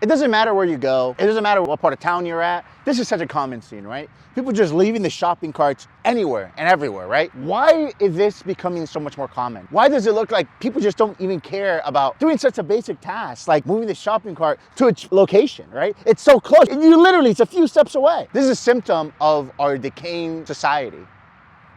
It doesn't matter where you go. It doesn't matter what part of town you're at. This is such a common scene, right? People just leaving the shopping carts anywhere and everywhere, right? Why is this becoming so much more common? Why does it look like people just don't even care about doing such a basic task like moving the shopping cart to a location, right? It's so close. It's a few steps away. This is a symptom of our decaying society.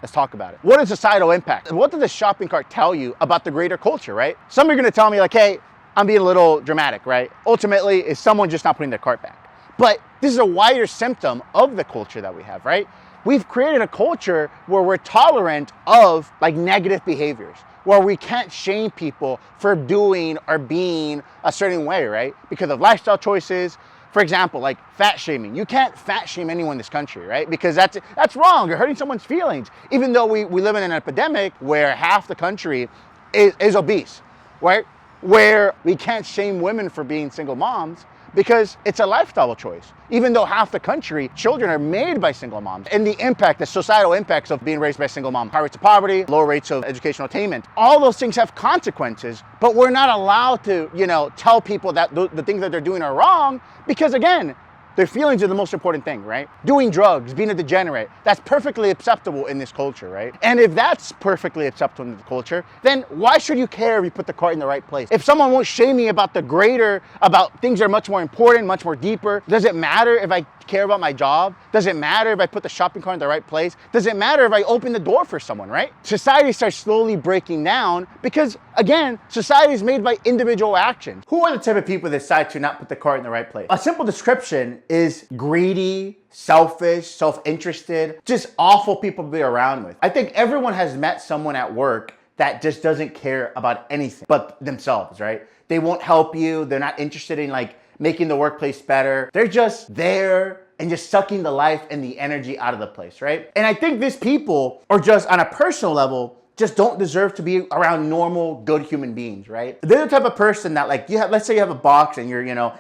Let's talk about it. What is societal impact? What does the shopping cart tell you about the greater culture, right? Some are gonna tell me like, hey, I'm being a little dramatic, right? Ultimately, it's someone just not putting their cart back. But this is a wider symptom of the culture that we have, right? We've created a culture where we're tolerant of like negative behaviors, where we can't shame people for doing or being a certain way, right? Because of lifestyle choices. For example, like fat shaming. You can't fat shame anyone in this country, right? Because that's wrong. You're hurting someone's feelings. Even though we live in an epidemic where half the country is obese, right? Where we can't shame women for being single moms because it's a lifestyle choice. Even though half the country, children are made by single moms. And the societal impacts of being raised by a single mom, high rates of poverty, low rates of educational attainment, all those things have consequences, but we're not allowed to, tell people that the things that they're doing are wrong because again, their feelings are the most important thing, right? Doing drugs, being a degenerate, that's perfectly acceptable in this culture, right? And if that's perfectly acceptable in the culture, then why should you care if you put the cart in the right place? If someone won't shame me about about things that are much more important, much more deeper, does it matter if I care about my job? Does it matter if I put the shopping cart in the right place? Does it matter if I open the door for someone, right? Society starts slowly breaking down because, again, society is made by individual action. Who are the type of people that decide to not put the cart in the right place? A simple description is greedy, selfish, self-interested, just awful people to be around with. I think everyone has met someone at work that just doesn't care about anything but themselves, right? They won't help you. They're not interested in making the workplace better. They're just there and just sucking the life and the energy out of the place, right? And I think these people are just on a personal level, just don't deserve to be around normal, good human beings, right? They're the type of person that let's say you have a box and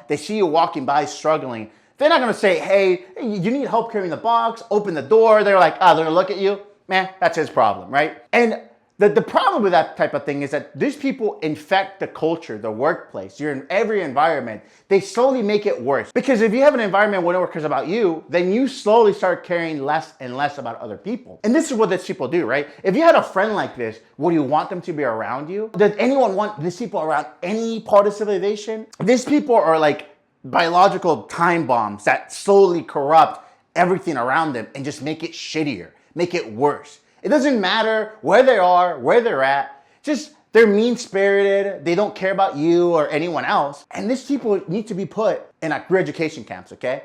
they see you walking by struggling. They're not gonna say, hey, you need help carrying the box, open the door. They're like, they're gonna look at you, man, that's his problem, right? And the problem with that type of thing is that these people infect the culture, the workplace, you're in every environment. They slowly make it worse. Because if you have an environment where no one cares about you, then you slowly start caring less and less about other people. And this is what these people do, right? If you had a friend like this, would you want them to be around you? Does anyone want these people around any part of civilization? These people are like biological time bombs that slowly corrupt everything around them and just make it shittier, make it worse. It doesn't matter where they are, where they're at, just they're mean-spirited, they don't care about you or anyone else. And these people need to be put in re-education camps, okay?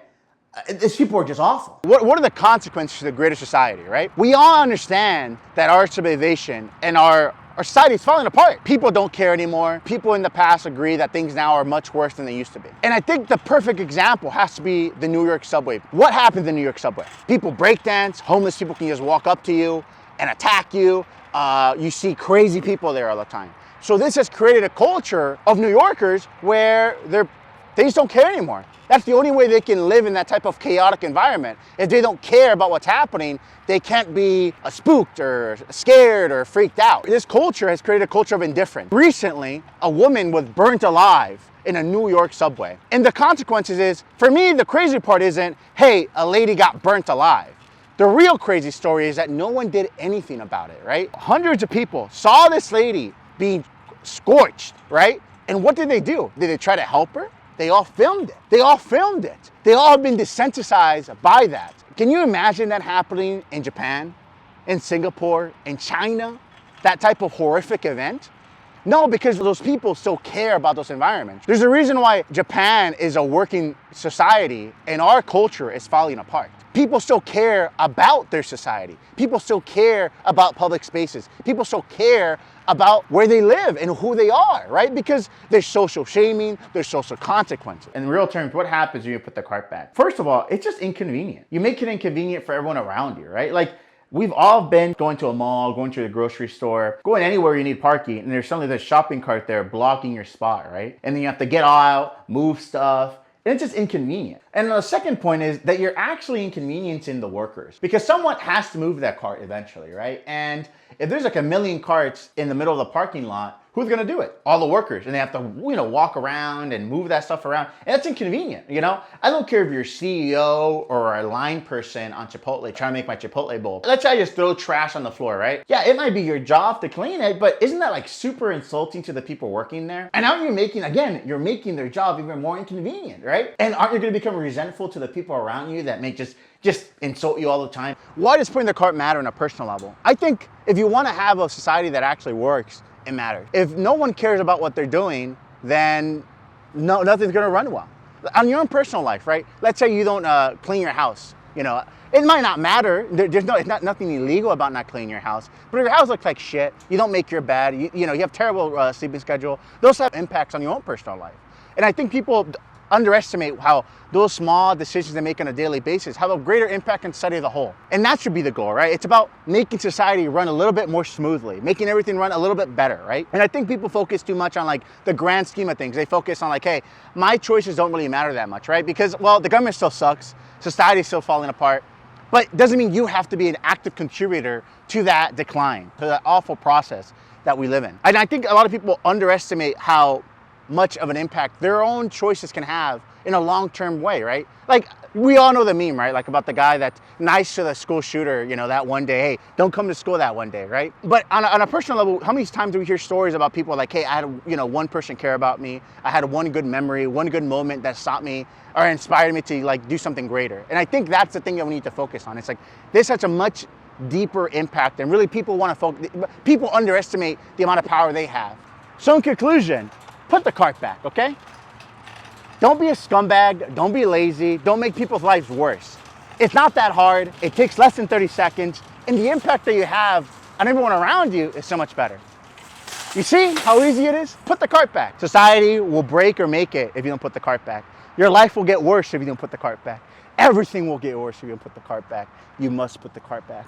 These people are just awful. What are the consequences to the greater society, right? We all understand that our civilization and our society is falling apart. People don't care anymore. People in the past agree that things now are much worse than they used to be. And I think the perfect example has to be the New York subway. What happens in the New York subway? People breakdance, homeless people can just walk up to you and attack you. You see crazy people there all the time. So this has created a culture of New Yorkers where they just don't care anymore. That's the only way they can live in that type of chaotic environment. If they don't care about what's happening, they can't be spooked or scared or freaked out. This culture has created a culture of indifference. Recently, a woman was burnt alive in a New York subway. And the consequences is, for me, the crazy part isn't, hey, a lady got burnt alive. The real crazy story is that no one did anything about it, right? Hundreds of people saw this lady being scorched, right? And what did they do? Did they try to help her? They all filmed it. They all filmed it. They all have been desensitized by that. Can you imagine that happening in Japan, in Singapore, in China? That type of horrific event? No, because those people still care about those environments. There's a reason why Japan is a working society and our culture is falling apart. People still care about their society. People still care about public spaces. People still care about where they live and who they are, right? Because there's social shaming, there's social consequences. In real terms, what happens when you put the cart back? First of all, it's just inconvenient. You make it inconvenient for everyone around you, right? Like, we've all been going to a mall, going to the grocery store, going anywhere you need parking, and there's suddenly this shopping cart there blocking your spot, right? And then you have to get out, move stuff, and it's just inconvenient. And the second point is that you're actually inconveniencing the workers because someone has to move that cart eventually, right? And if there's like a million carts in the middle of the parking lot, Who's gonna do it? All the workers, and they have to, walk around and move that stuff around, and that's inconvenient. I don't care if you're CEO or a line person on Chipotle trying to make my Chipotle bowl. Let's say I just throw trash on the floor, right? Yeah, it might be your job to clean it, but isn't that like super insulting to the people working there? And now you're making their job even more inconvenient, right? And aren't you gonna become resentful to the people around you that may just insult you all the time? Why does putting the cart matter on a personal level? I think if you want to have a society that actually works, it matters. If no one cares about what they're doing, then nothing's gonna run well. On your own personal life, right? Let's say you don't clean your house. It might not matter. It's nothing illegal about not cleaning your house. But if your house looks like shit, you don't make your bed, you have terrible sleeping schedule, those have impacts on your own personal life. And I think people underestimate how those small decisions they make on a daily basis have a greater impact on society as a whole. And that should be the goal, right? It's about making society run a little bit more smoothly, making everything run a little bit better, right? And I think people focus too much on like the grand scheme of things. They focus on like, hey, my choices don't really matter that much, right? Because, well, the government still sucks, society's still falling apart, but it doesn't mean you have to be an active contributor to that decline, to that awful process that we live in. And I think a lot of people underestimate how much of an impact their own choices can have in a long-term way, right? Like, we all know the meme, right? Like about the guy that's nice to the school shooter, that one day, hey, don't come to school that one day, right? But on a personal level, how many times do we hear stories about people like, hey, I had, one person care about me. I had one good memory, one good moment that stopped me or inspired me to like do something greater. And I think that's the thing that we need to focus on. It's like, this has a much deeper impact and really people underestimate the amount of power they have. So in conclusion, put the cart back, okay? Don't be a scumbag, don't be lazy, don't make people's lives worse. It's not that hard, it takes less than 30 seconds, and the impact that you have on everyone around you is so much better. You see how easy it is? Put the cart back. Society will break or make it if you don't put the cart back. Your life will get worse if you don't put the cart back. Everything will get worse if you don't put the cart back. You must put the cart back.